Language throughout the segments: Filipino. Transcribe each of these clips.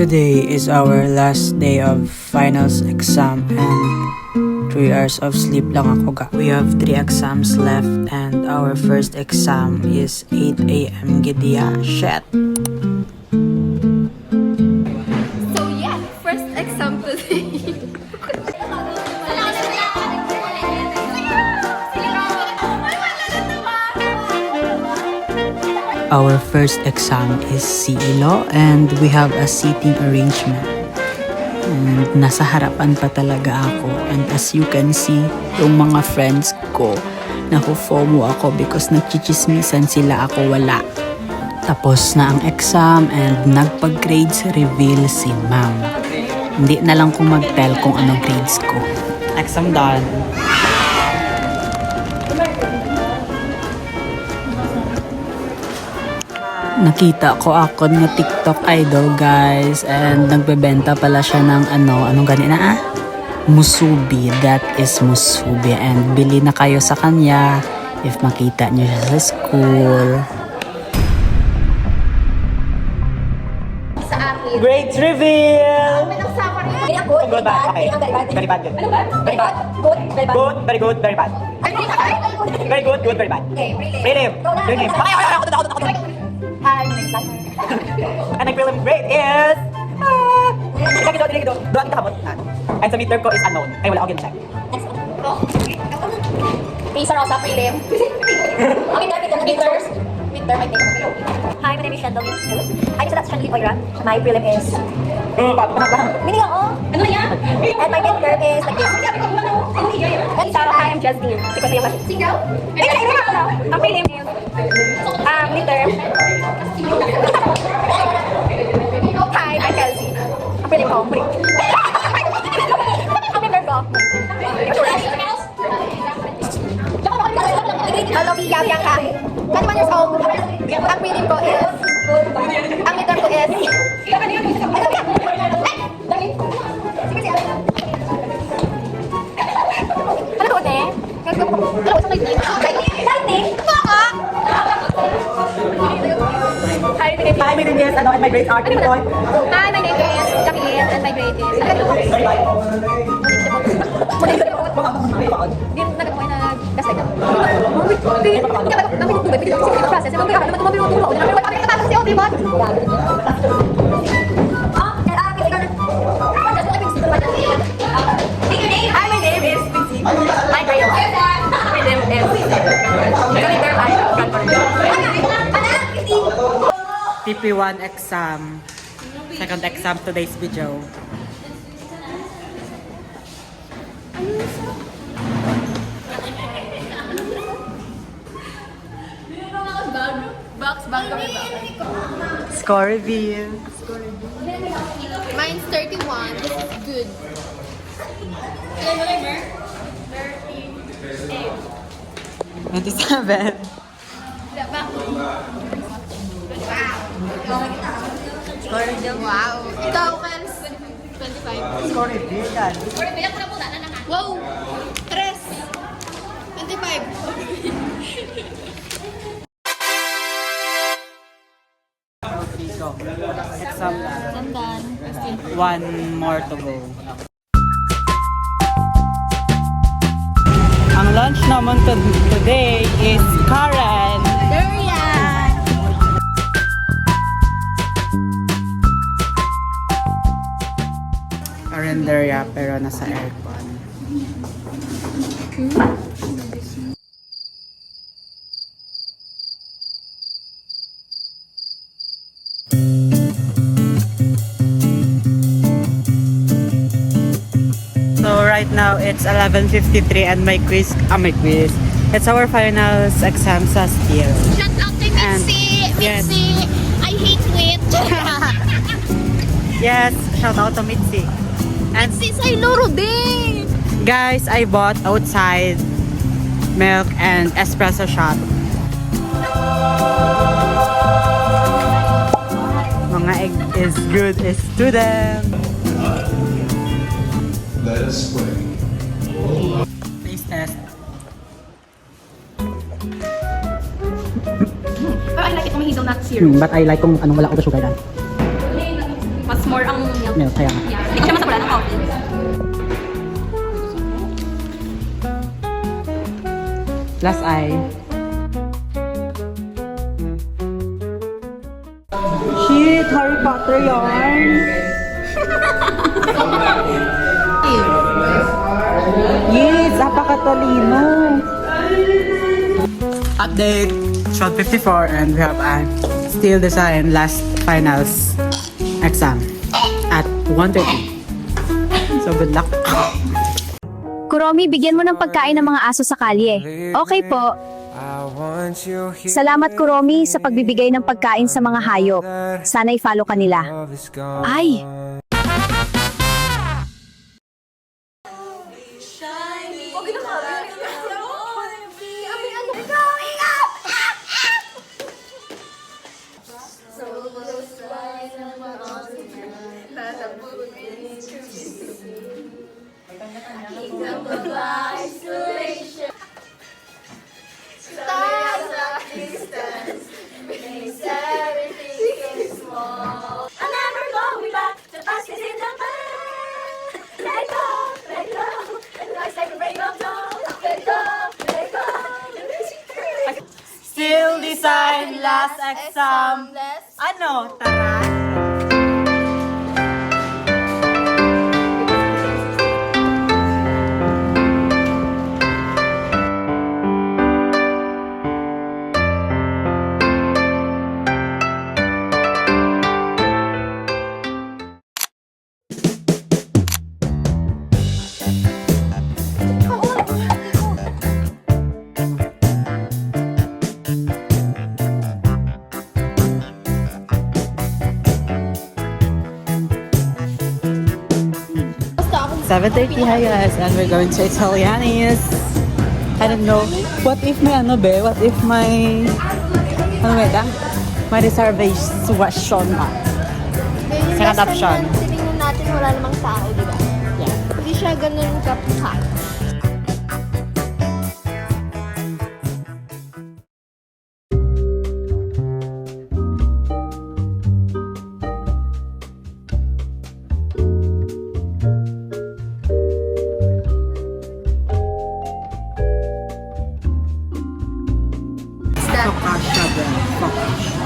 Today is our last day of finals exam and 3 hours of sleep lang ako ga. We have 3 exams left and our first exam is 8 a.m. Gidya. Shit! So yeah, first exam today. Our first exam is CELO and we have a seating arrangement. And nasa harapan pa talaga ako. And as you can see, yung mga friends ko, naku-FOMO ako because nagchichismisan sila ako wala. Tapos na ang exam and nagpag-grades reveal si ma'am. Hindi na lang ko mag-tell kung ano grades ko. Exam done. Nakita ko ako ng TikTok idol guys and nagbebenta pala siya ng anong ganina musubi. That is musubi and bili na kayo sa kanya if makita niyo siya sa school. Sa akin. Grades reveal! Kaya good, Good, bad. Okay. Very bad. Good. Ano ba? Very bad. Good, very bad. Good, very good, very bad. Very good, good, very bad. Okay, Prelim. Prelim. Hi, my name is Lan. And ang prelim grade is... Dito. Doon ka habot. And sa midterm ko is unknown. Ay, wala akong check. Lisa Rosa, prelim. Okay, midterm, I think. Hi, my name is Shandong. I just actually Oira. My prelim is... Mini ako. Ano na yan? And my midterm is like this. And Sarah, hi, I'm Jasmine. Sikot na yung kasi. Single? Ang prelim is... midterm. Hi, I'm Kelsey. Ang prelim ko. Ang midterm ko. Olivia Bianca. 21 years old. Ang prelim ko is... Ang midterm ko is... Ano to, ne? Ano, isang lightning? Lightning? Hi, my name is... Hi, my name is, and my grades are 3 point. Hi, my name is Jacqueline and my grade is... Hindi na ako na gasay ka. Hindi ka namin yung tubig. Hindi ka namin process. Hindi ka namin tumabilo. Hindi ka namin katapos siya, di ba? Hi, my name is Quincy. My grade is... My name is... TP1 exam. Second exam today's video. Score reveal. Mine's 31. This is good. 27. Wow. Ikaw, Kels. 25. Score reveal yan. Wow. 3. 25. Exam na. I'm done. One more to go. Ang lunch naman today is Karen. Durian. Karinderya pero nasa aircon. So right now it's 11:53 and my quiz. It's our finals exam sa still. Shout out to Mitzi. Yes. Mitzi. I hate wit. Yes, shout out to Mitzi. And Mitzi say loro din. guys, I bought outside milk and espresso shot. Mga egg is good is to them. Let us pray. Taste test. Pero I like it kung may hazelnut syrup. But I like kung anong wala ko sugar yan. Mas It's more ang milk. Milk, kaya nga. Yeah. Hindi ko siya masabula ng coffee. Last eye. Shit! Harry Potter yarn! Yes! Apakatalino! Update! Shot 54 and we have a Steel Design last finals exam at 1:30. So good luck! Kuromi, bigyan mo ng pagkain ng mga aso sa kalye. Okay po. Salamat Kuromi sa pagbibigay ng pagkain sa mga hayop. Sana'y follow ka nila. Ay! Still design last exam. Ano? Tara. Hi guys, and we're going to Italianis. I don't know. What if may ano be? What if may ano ba ita? May reservation ba? Second option. Tingnan natin wala namang tao, di ba? Yeah. Hindi siya ganun kapag. Focaccia bread. Focaccia.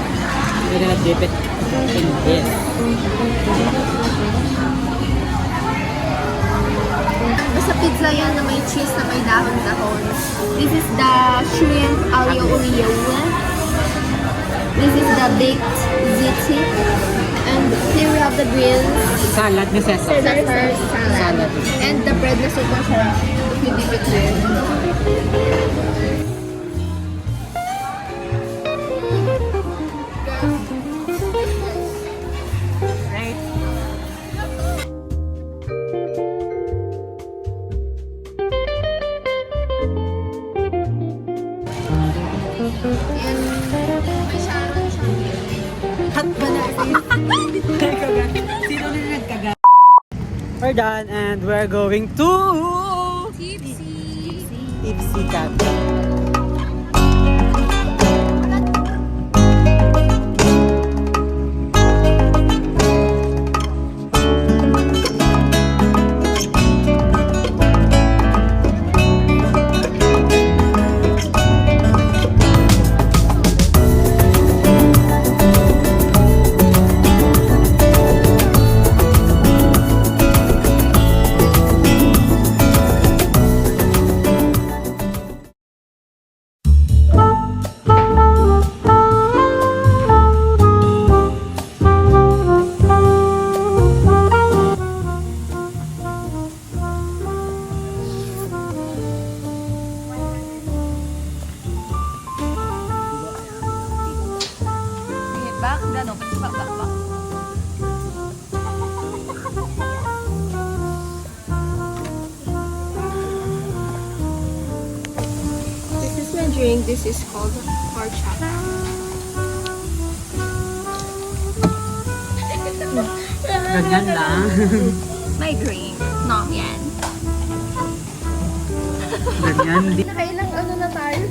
We're gonna dip it in this. Basta pizza yan na may cheese na may dahon-dahon. This is the shrimp aglio olio. This is the baked ziti. And here we have the grilled Salad ni Cesar. Caesar salad. And the bread na super sarap. You dip it there. We're done and we're going to Tipsy Cafe. Back, gano, back. This is my drink. This is called horchata. Ganyan lang. My drink. Nom yan. Ganyan. Nakailang ano na tayo?